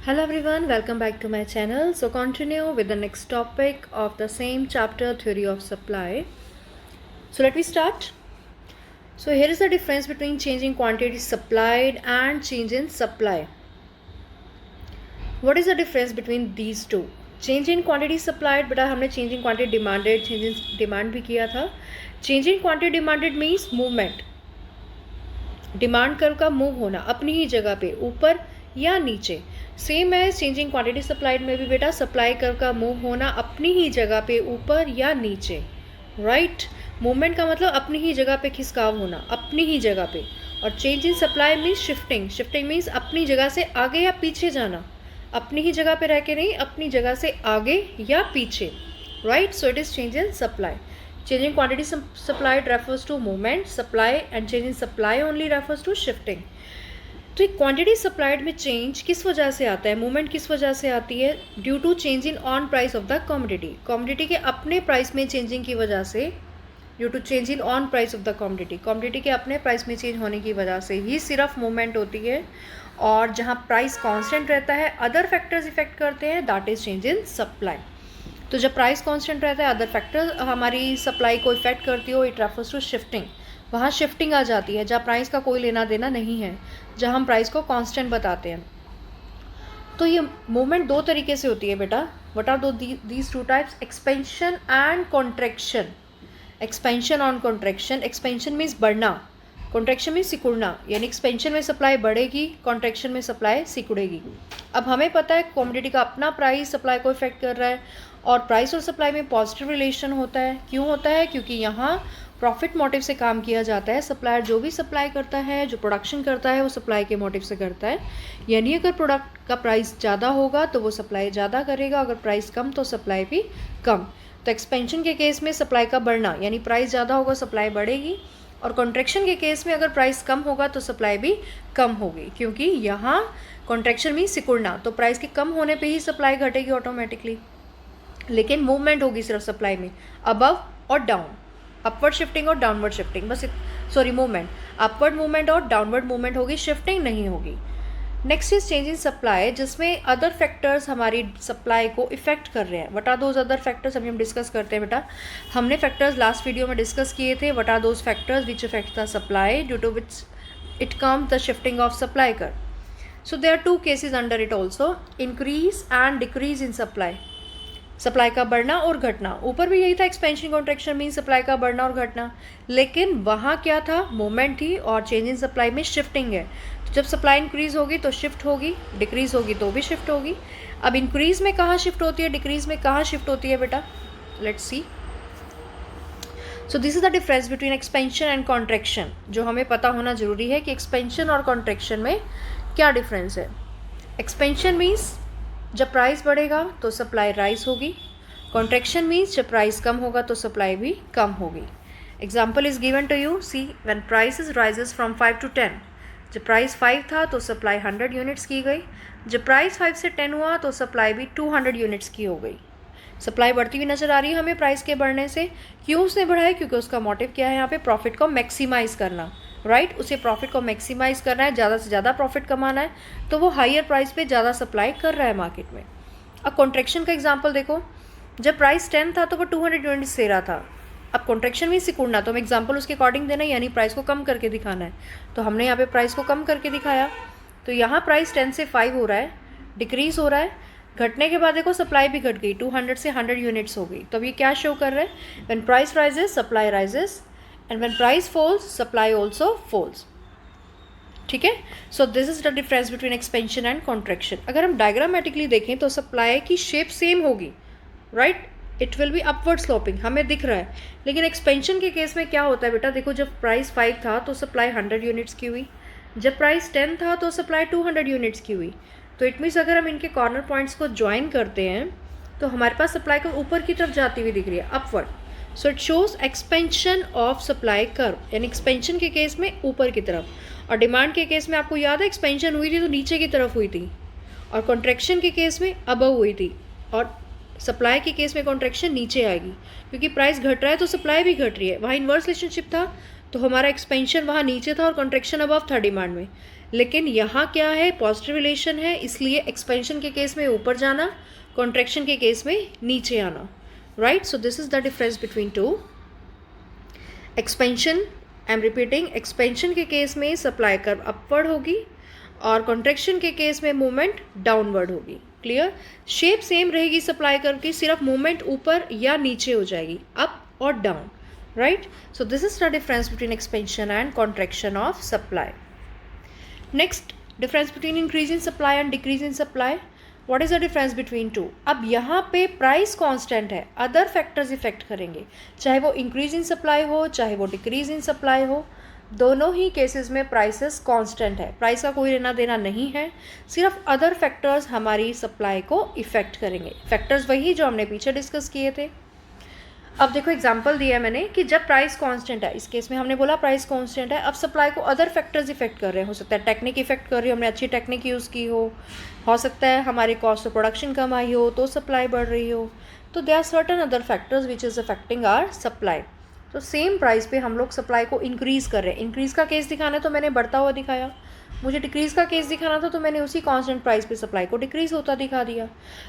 Hello everyone, welcome back to my channel. So continue with the next topic of the same chapter, theory of supply. So let me start. So here is the difference between change in quantity supplied and change in supply. What is the difference between these two? Change in quantity supplied, बेटा हमने change in quantity demanded, change in demand भी किया था. Change in quantity demanded means movement. Demand curve का move होना अपनी ही जगह पे ऊपर या नीचे. सेम है चेंजिंग क्वांटिटी सप्लाइड में भी बेटा सप्लाई कर्व का मूव होना अपनी ही जगह पे ऊपर या नीचे. राइट मूवमेंट का मतलब अपनी ही जगह पे खिसकाव होना अपनी ही जगह पे. और change in supply means shifting. Shifting means अपनी जगह से आगे या पीछे जाना. अपनी ही जगह पे रह के नहीं, अपनी जगह से आगे या पीछे. Right so it is change in supply. Change in quantity supplied refers to movement supply and change in supply only refers to shifting. तो एक क्वांटिटी सप्लाइड में चेंज किस वजह से आता है, मूवमेंट किस वजह से आती है? Due to change in on price of the commodity. Commodity के अपने प्राइस में चेंजिंग की वजह से, due to change in on price of the commodity, commodity के अपने प्राइस में चेंज होने की वजह से ही सिर्फ मूवमेंट होती है. और जहाँ प्राइस कांस्टेंट रहता है अदर फैक्टर्स इफेक्ट करते हैं, that is change in supply. तो जब प्राइस कांस्टेंट रहता है अदर फैक्टर हमारी सप्लाई को इफेक्ट करती हो, इट रेफर्स टू शिफ्टिंग. वहाँ शिफ्टिंग आ जाती है जहाँ प्राइस का कोई लेना देना नहीं है, जहाँ हम प्राइस को कांस्टेंट बताते हैं. तो ये मूवमेंट दो तरीके से होती है बेटा. What are these two types? Expansion and contraction. Expansion और कॉन्ट्रैक्शन. एक्सपेंशन मीन्स बढ़ना, कॉन्ट्रैक्शन में सिकुड़ना. यानी एक्सपेंशन में सप्लाई बढ़ेगी, कॉन्ट्रैक्शन में सप्लाई सिकुड़ेगी. अब हमें पता है कमोडिटी का अपना प्राइस सप्लाई को इफेक्ट कर रहा है और प्राइस और सप्लाई में पॉजिटिव रिलेशन होता है. क्यों होता है? क्योंकि यहाँ प्रॉफिट मोटिव से काम किया जाता है. सप्लायर जो भी सप्लाई करता है, जो प्रोडक्शन करता है, वो सप्लाई के मोटिव से करता है. यानी अगर प्रोडक्ट का प्राइस ज़्यादा होगा तो वो सप्लाई ज़्यादा करेगा, अगर प्राइस कम तो सप्लाई भी कम. तो एक्सपेंशन के केस में सप्लाई का बढ़ना यानी प्राइस ज़्यादा होगा सप्लाई बढ़ेगी, और कॉन्ट्रैक्शन के केस में अगर प्राइस कम होगा तो सप्लाई भी कम होगी. क्योंकि यहाँ कॉन्ट्रैक्शन में सिकुड़ना, तो प्राइस के कम होने पे ही सप्लाई घटेगी ऑटोमेटिकली. लेकिन मूवमेंट होगी सिर्फ सप्लाई में, अबव और डाउन, अपवर्ड शिफ्टिंग और डाउनवर्ड शिफ्टिंग. बस मूवमेंट, अपवर्ड मूवमेंट और डाउनवर्ड मूवमेंट होगी, शिफ्टिंग नहीं होगी. Next is change in supply, जिसमें अदर फैक्टर्स हमारी सप्लाई को इफेक्ट कर रहे हैं. What are those other factors अभी हम डिस्कस करते हैं बेटा. हमने फैक्टर्स लास्ट वीडियो में डिस्कस किए थे. What are those factors which effect the supply due to which it comes the shifting of supply कर. So there are two cases under it also, increase and decrease in supply. Supply का बढ़ना और घटना. ऊपर भी यही था, expansion contraction mean supply का बढ़ना और घटना. लेकिन वहाँ क्या था? मूवमेंट थी. और चेंज इन सप्लाई में शिफ्टिंग है. तो जब सप्लाई इंक्रीज होगी तो शिफ्ट होगी, डिक्रीज होगी तो भी शिफ्ट होगी. अब इंक्रीज में कहाँ शिफ्ट होती है, डिक्रीज में कहाँ शिफ्ट होती है बेटा? Let's see. So this is the difference between expansion and contraction, जो हमें पता होना जरूरी है कि एक्सपेंशन और कॉन्ट्रैक्शन में क्या डिफरेंस है. एक्सपेंशन मीन्स जब प्राइस बढ़ेगा तो सप्लाई राइज होगी. कॉन्ट्रैक्शन मीन्स जब प्राइस कम होगा तो सप्लाई भी कम होगी. Example is given to you. See when prices rises from 5 to 10. जब प्राइस 5 था तो सप्लाई 100 यूनिट्स की गई. जब प्राइस 5 से 10 हुआ तो सप्लाई भी 200 यूनिट्स की हो गई. सप्लाई बढ़ती हुई नजर आ रही है हमें प्राइस के बढ़ने से. क्यों उसने बढ़ा है? क्योंकि उसका मोटिव क्या है यहाँ पे? प्रॉफिट को मैक्सिमाइज करना. राइट उसे प्रॉफिट को मैक्सिमाइज करना है, ज़्यादा से ज़्यादा प्रॉफिट कमाना है, तो वो हायर प्राइस पे ज़्यादा सप्लाई कर रहा है मार्केट में. अब कॉन्ट्रैक्शन का एग्जांपल देखो. जब प्राइस 10 था तो वो 200 यूनिट्स दे रहा था. अब कॉन्ट्रैक्शन में सिकुड़ना, तो हम एग्जांपल उसके अकॉर्डिंग देना, यानी प्राइस को कम करके दिखाना है. तो हमने यहाँ पे प्राइस को कम करके दिखाया. तो यहाँ प्राइस 10 से 5 हो रहा है, डिक्रीज हो रहा है. घटने के बाद देखो सप्लाई भी घट गई, 200 से 100 यूनिट्स हो गई. तो अब ये क्या शो कर रहा है? When price rises supply rises, and when price falls supply also falls. ठीक है. So this is the difference between expansion and contraction. अगर हम डायग्रामेटिकली देखें तो सप्लाई की शेप सेम होगी. Right it will be upward sloping, हमें दिख रहा है. लेकिन एक्सपेंशन के केस में क्या होता है बेटा? देखो जब प्राइस 5 था तो सप्लाई 100 यूनिट्स की हुई. जब प्राइस 10 था तो सप्लाई 200 यूनिट्स की हुई. तो इट मीन्स अगर हम इनके कॉर्नर पॉइंट्स को ज्वाइन करते हैं तो हमारे पास सप्लाई को ऊपर की तरफ जाती हुई दिख रही है, upward. So it shows expansion of supply curve, यानी एक्सपेंशन के केस में ऊपर की तरफ, और डिमांड के केस में आपको याद है एक्सपेंशन हुई थी तो नीचे की तरफ हुई थी, और कॉन्ट्रैक्शन के केस में अबव हुई थी, और सप्लाई के केस में कॉन्ट्रैक्शन नीचे आएगी. क्योंकि प्राइस घट रहा है तो सप्लाई भी घट रही है. वहाँ इन्वर्स रिलेशनशिप था तो हमारा एक्सपेंशन वहाँ नीचे था और कॉन्ट्रैक्शन अबव था डिमांड में। लेकिन यहाँ क्या है, पॉजिटिव रिलेशन है, इसलिए एक्सपेंशन के केस में ऊपर जाना, कॉन्ट्रैक्शन के केस में नीचे आना, right. So this is the difference between two. Expansion, I am repeating, expansion के केस में सप्लाई कर्व अपवर्ड होगी और कॉन्ट्रैक्शन के केस में मूवमेंट डाउनवर्ड होगी। क्लियर? शेप सेम रहेगी सप्लाई कर्व की, सिर्फ मूवमेंट ऊपर या नीचे हो जाएगी, अप और down, right. So this is the difference between expansion and contraction of supply. Next, difference between increase in supply and decrease in supply. What is the difference between two? अब यहाँ पे price constant है, other factors effect करेंगे, चाहे वो increase in supply हो चाहे वो डिक्रीज इन सप्लाई हो, दोनों ही केसेस में प्राइसेस कांस्टेंट है, प्राइस का कोई लेना देना नहीं है, सिर्फ अदर फैक्टर्स हमारी सप्लाई को इफेक्ट करेंगे। फैक्टर्स वही जो हमने पीछे डिस्कस किए थे। अब देखो एग्जांपल दिया मैंने कि जब प्राइस कांस्टेंट है, इस केस में हमने बोला प्राइस कांस्टेंट है, अब सप्लाई को अदर फैक्टर्स इफेक्ट कर रहे हैं। हो सकता है टेक्निक इफेक्ट कर रही हो, हमने अच्छी टेक्निक यूज़ की हो सकता है हमारे कॉस्ट ऑफ प्रोडक्शन कम आई हो तो सप्लाई बढ़ रही हो। तो they are certain other factors which is affecting our supply. तो सेम प्राइस पे हम लोग सप्लाई को इंक्रीज़ कर रहे हैं। इंक्रीज़ का केस दिखाना है तो मैंने बढ़ता हुआ दिखाया, मुझे डिक्रीज़ का केस दिखाना था तो मैंने उसी कांस्टेंट प्राइस पे सप्लाई को डिक्रीज़ होता दिखा दिया।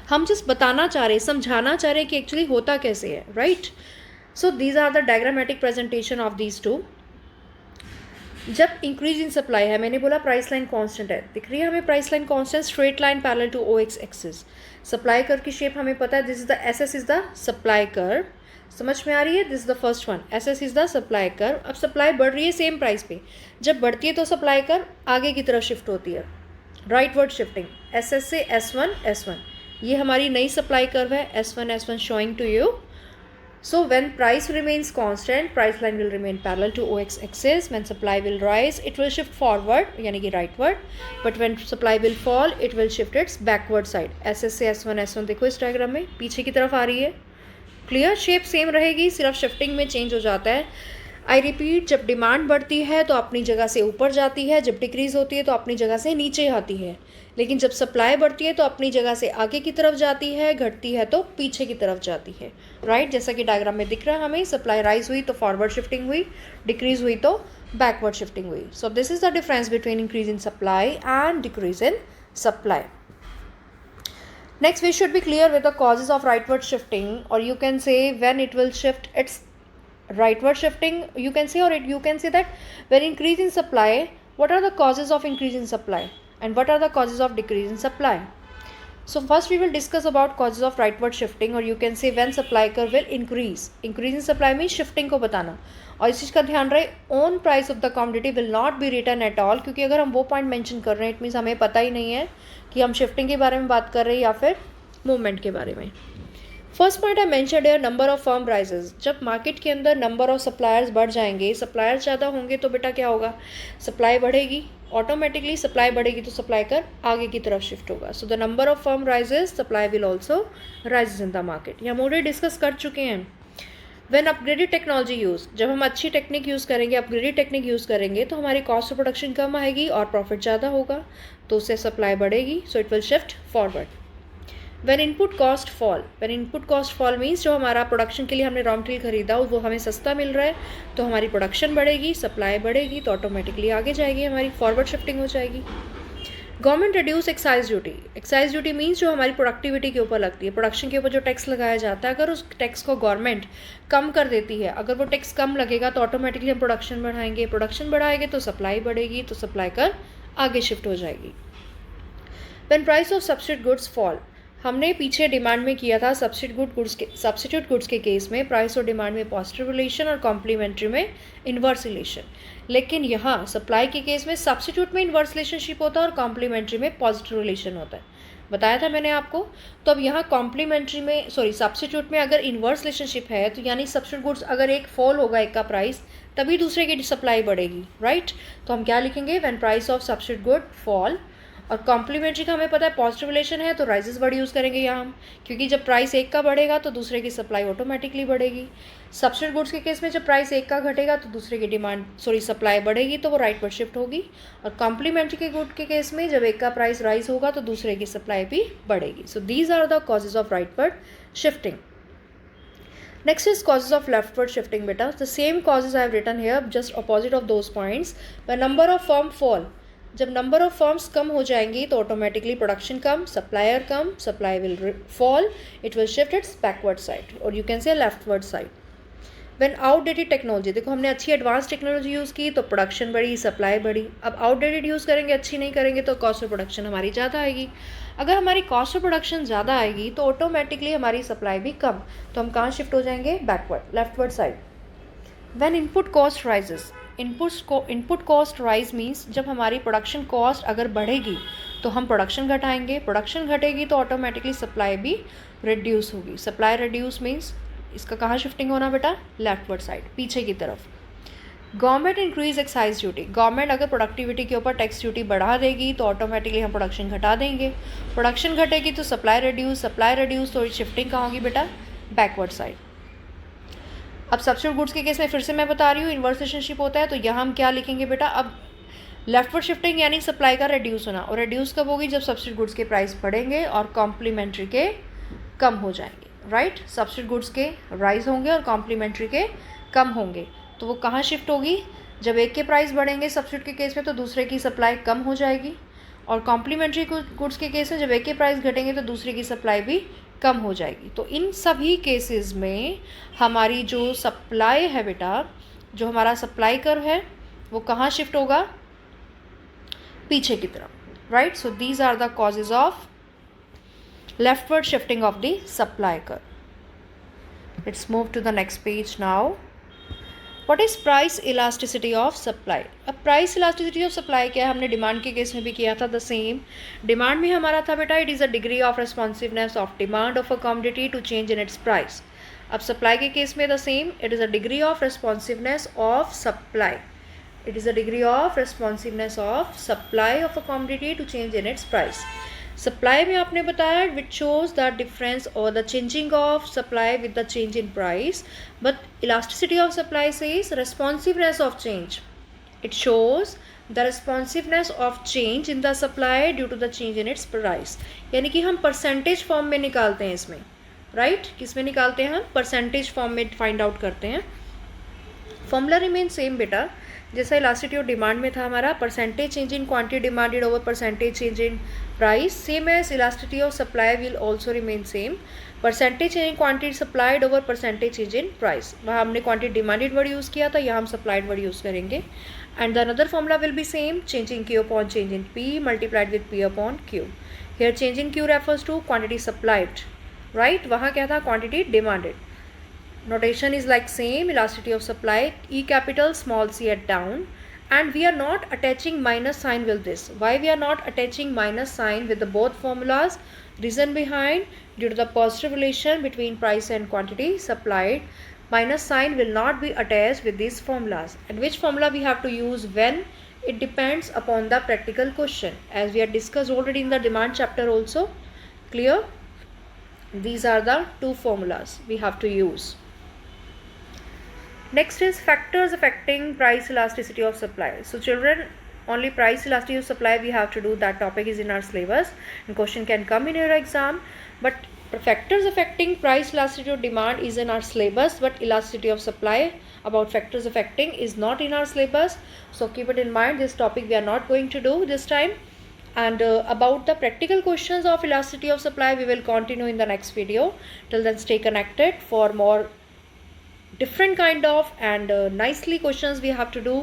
हम जस्ट बताना चाह रहे, समझाना चाह रहे कि एक्चुअली होता कैसे है, right. So these are the diagrammatic presentation of these two. जब इंक्रीज इन सप्लाई है, मैंने बोला प्राइस लाइन कांस्टेंट है, दिख रही है हमें price line constant, straight line parallel to O X axis. Supply curve की शेप हमें पता है, this is the S S is the supply curve, समझ में आ रही है, this is the first one, S S is the supply curve. अब सप्लाई बढ़ रही है सेम प्राइस पे, जब बढ़ती है तो सप्लाई कर्व आगे की तरफ शिफ्ट होती है, राइटवर्ड शिफ्टिंग, एस एस से एस वन, ये हमारी नई सप्लाई कर्व है, S one showing to you. So when price remains constant, price line will remain parallel to OX axis. When supply will rise, it will shift forward, यानी कि rightward. But when supply will fall, it will shift its backward side. SS से S1 देखो इस diagram में पीछे की तरफ आ रही है। क्लियर? शेप सेम रहेगी, सिर्फ शिफ्टिंग में चेंज हो जाता है। आई रिपीट, जब डिमांड बढ़ती है तो अपनी जगह से ऊपर जाती है, जब डिक्रीज होती है तो अपनी जगह से नीचे आती है। लेकिन जब सप्लाई बढ़ती है तो अपनी जगह से आगे की तरफ जाती है, घटती है तो पीछे की तरफ जाती है, राइट। जैसा कि डायग्राम में दिख रहा है हमें, सप्लाई राइज हुई तो फॉरवर्ड शिफ्टिंग हुई, डिक्रीज हुई तो बैकवर्ड शिफ्टिंग हुई। So this is the difference between increase in supply and decrease in supply. Next, we should be clear with the causes of rightward shifting, or you can say when it will shift its rightward shifting, you can say, or you can say that when increase in supply, what are the causes of increase in supply and what are the causes of decrease in supply. So first we will discuss about causes of rightward shifting, or you can say when supply curve will increase in supply means shifting को बताना। और इस चीज़ का ध्यान रहे, own price of the commodity will not be return at all, क्योंकि अगर हम वो पॉइंट मेंशन कर रहे हैं इट मीन्स हमें पता ही नहीं है कि हम शिफ्टिंग के बारे में बात कर रहे हैं या फिर मूवमेंट के बारे में। फर्स्ट पॉइंट आई मेंशन है नंबर ऑफ फर्म राइजेस। जब मार्केट के अंदर नंबर ऑफ सप्लायर्स बढ़ जाएंगे, सप्लायर्स ज़्यादा होंगे तो बेटा क्या होगा, सप्लाई बढ़ेगी, ऑटोमेटिकली सप्लाई बढ़ेगी तो सप्लाई कर आगे की तरफ शिफ्ट होगा। So the number of firm rises, supply will also rises in the market. ये हम ऑलरेडी डिस्कस कर चुके हैं। व्हेन अपग्रेडेड टेक्नोलॉजी यूज़, जब हम अच्छी टेक्निक यूज़ करेंगे, अपग्रेडेड टेक्निक यूज़ करेंगे तो हमारी कॉस्ट ऑफ प्रोडक्शन कम आएगी और प्रॉफिट ज़्यादा होगा, तो उससे सप्लाई बढ़ेगी, so it will shift forward. When input cost fall means जो हमारा प्रोडक्शन के लिए हमने रॉ मटेरियल खरीदा वो हमें सस्ता मिल रहा है, तो हमारी प्रोडक्शन बढ़ेगी, सप्लाई बढ़ेगी, तो ऑटोमेटिकली आगे जाएगी, हमारी फॉरवर्ड शिफ्टिंग हो जाएगी। Government reduce excise duty means जो हमारी प्रोडक्टिविटी के ऊपर लगती है, प्रोडक्शन के ऊपर जो टैक्स लगाया जाता है, अगर उस टैक्स को गवर्नमेंट कम कर देती है, अगर वो टैक्स कम लगेगा तो ऑटोमेटिकली हम प्रोडक्शन बढ़ाएंगे, प्रोडक्शन बढ़ाएंगे तो सप्लाई बढ़ेगी, तो सप्लाई कर आगे शिफ्ट हो जाएगी। When price of substitute goods fall, हमने पीछे डिमांड में किया था सब्सिट्यूट गुड्स के केस में प्राइस और डिमांड में पॉजिटिव रिलेशन और कॉम्प्लीमेंट्री में इन्वर्स रिलेशन, लेकिन यहाँ सप्लाई के केस में सब्सिट्यूट में इन्वर्स रिलेशनशिप होता है और कॉम्प्लीमेंट्री में पॉजिटिव रिलेशन होता है, बताया था मैंने आपको। तो अब यहाँ सब्सिट्यूट में अगर इन्वर्स रिलेशनशिप है तो यानी सब्सिट्यूट गुड्स अगर एक फॉल होगा एक का प्राइस तभी दूसरे की सप्लाई बढ़ेगी, राइट। तो हम क्या लिखेंगे, when price of substitute good fall, और कॉम्प्लीमेंट्री का हमें पता है पॉजिटिव रिलेशन है तो राइजेस वर्ड यूज़ करेंगे यहाँ हम, क्योंकि जब प्राइस एक का बढ़ेगा तो दूसरे की सप्लाई ऑटोमेटिकली बढ़ेगी। सब्सिट्यूट गुड्स के केस में जब प्राइस एक का घटेगा तो दूसरे की सप्लाई बढ़ेगी तो वो राइट पर शिफ्ट होगी, और कॉम्प्लीमेंट्री के गुड के केस में जब एक का प्राइस राइज होगा तो दूसरे की सप्लाई भी बढ़ेगी। So these are the causes of right पर shifting. Next is causes of leftward shifting beta. The same causes I have written here, just opposite of those points. When number of firm fall, जब number of firms कम हो जाएंगी तो automatically production कम, supplier कम, supply will fall, it will shift its backward side और you can say leftward side. When outdated technology, देखो हमने अच्छी एडवांस टेक्नोलॉजी यूज़ की तो प्रोडक्शन बढ़ी, सप्लाई बढ़ी. अब आउटडेटेड यूज़ करेंगे, अच्छी नहीं करेंगे तो कॉस्ट ऑफ प्रोडक्शन हमारी ज़्यादा आएगी. अगर हमारी कॉस्ट ऑफ प्रोडक्शन ज़्यादा आएगी तो ऑटोमेटिकली हमारी सप्लाई भी कम, तो हम कहाँ शिफ्ट हो जाएंगे? Backward, leftward side. When input cost rises, input cost rise means जब हमारी प्रोडक्शन कॉस्ट अगर बढ़ेगी तो हम प्रोडक्शन घटाएंगे, प्रोडक्शन घटेगी तो ऑटोमेटिकली सप्लाई भी रिड्यूस होगी. सप्लाई रिड्यूस मीन्स इसका कहाँ शिफ्टिंग होना बेटा? लेफ्टवर्ड साइड, पीछे की तरफ. Government increase excise duty, government अगर प्रोडक्टिविटी के ऊपर टैक्स ड्यूटी बढ़ा देगी तो ऑटोमेटिकली हम प्रोडक्शन घटा देंगे, प्रोडक्शन घटेगी तो सप्लाई रिड्यूस तो शिफ्टिंग कहाँ होगी बेटा? Backward side. अब सब्सिट्यूट गुड्स के केस में फिर से मैं बता रही हूँ इन्वर्स रिलेशनशिप होता है, तो यहाँ हम क्या लिखेंगे बेटा? अब लेफ्टवर्ड शिफ्टिंग यानी सप्लाई का रिड्यूस होना, और रिड्यूस कब होगी? जब सब्सिट्यूट गुड्स के प्राइस बढ़ेंगे और कॉम्प्लीमेंट्री के कम हो जाएंगे. राइट, सब्सिट्यूट गुड्स के राइज होंगे और कॉम्प्लीमेंट्री के कम होंगे, तो वो कहाँ शिफ्ट होगी? जब एक के प्राइस बढ़ेंगे सब्सिट्यूट के केस में तो दूसरे की सप्लाई कम हो जाएगी, और कॉम्प्लीमेंट्री गुड्स के केस में जब एक के प्राइस घटेंगे तो दूसरे की सप्लाई भी कम हो जाएगी. तो इन सभी केसेस में हमारी जो सप्लाई है बेटा, जो हमारा सप्लाई कर्व है वो कहाँ शिफ्ट होगा? पीछे की तरफ. Right, so these are the causes of leftward shifting of the supply curve. Let's move to the next page now. What is price elasticity of supply? अब price elasticity of supply क्या है? हमने demand के case में भी किया था. the same demand में हमारा था बेटा, it is a degree of responsiveness of demand of a commodity to change in its price. अब सप्लाई के केस में the same, it is a degree of responsiveness of supply. It is a degree of responsiveness of supply of a commodity to change in its price. Supply में आपने बताया which shows the difference और the changing of supply with the change in price, but elasticity of supply says responsiveness of change. It shows the responsiveness of change in the supply due to the change in its price. यानी कि हम percentage form में निकालते हैं इसमें. Right, किस में निकालते हैं हम? परसेंटेज फॉर्म में फाइंड आउट करते हैं. फॉर्मूला रिमेन सेम बेटा, जैसा इलास्टिसिटी ऑफ डिमांड में था हमारा, percentage change in quantity demanded over percentage change in price. Same as elasticity of supply will also remain same, percentage change in quantity supplied over percentage change in price. वहाँ हमने quantity demanded word use किया था, यहाँ हम supplied word use करेंगे. And the another formula will be same, change in Q upon change in P multiplied with P upon Q. Here change in Q refers to quantity supplied. Right, वहाँ क्या था? Quantity demanded. Notation is like same, elasticity of supply, E capital, small c at down, and we are not attaching minus sign with this. Why we are not attaching minus sign with the both formulas? Reason behind, due to the positive relation between price and quantity supplied, minus sign will not be attached with these formulas. And which formula we have to use when? It depends upon the practical question, as we had discussed already in the demand chapter also. Clear? These are the two formulas we have to use. Next is factors affecting price elasticity of supply. So children, only price elasticity of supply we have to do. That topic is in our syllabus and question can come in your exam. But factors affecting price elasticity of demand is in our syllabus, but elasticity of supply about factors affecting is not in our syllabus. So keep it in mind, this topic we are not going to do this time. And about the practical questions of elasticity of supply we will continue in the next video. Till then stay connected for more different kind of and nicely questions we have to do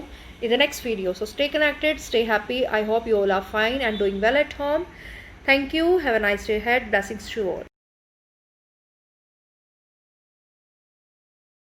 in the next video. So stay connected, stay happy. I hope you all are fine and doing well at home. Thank you. Have a nice day ahead. Blessings to you all.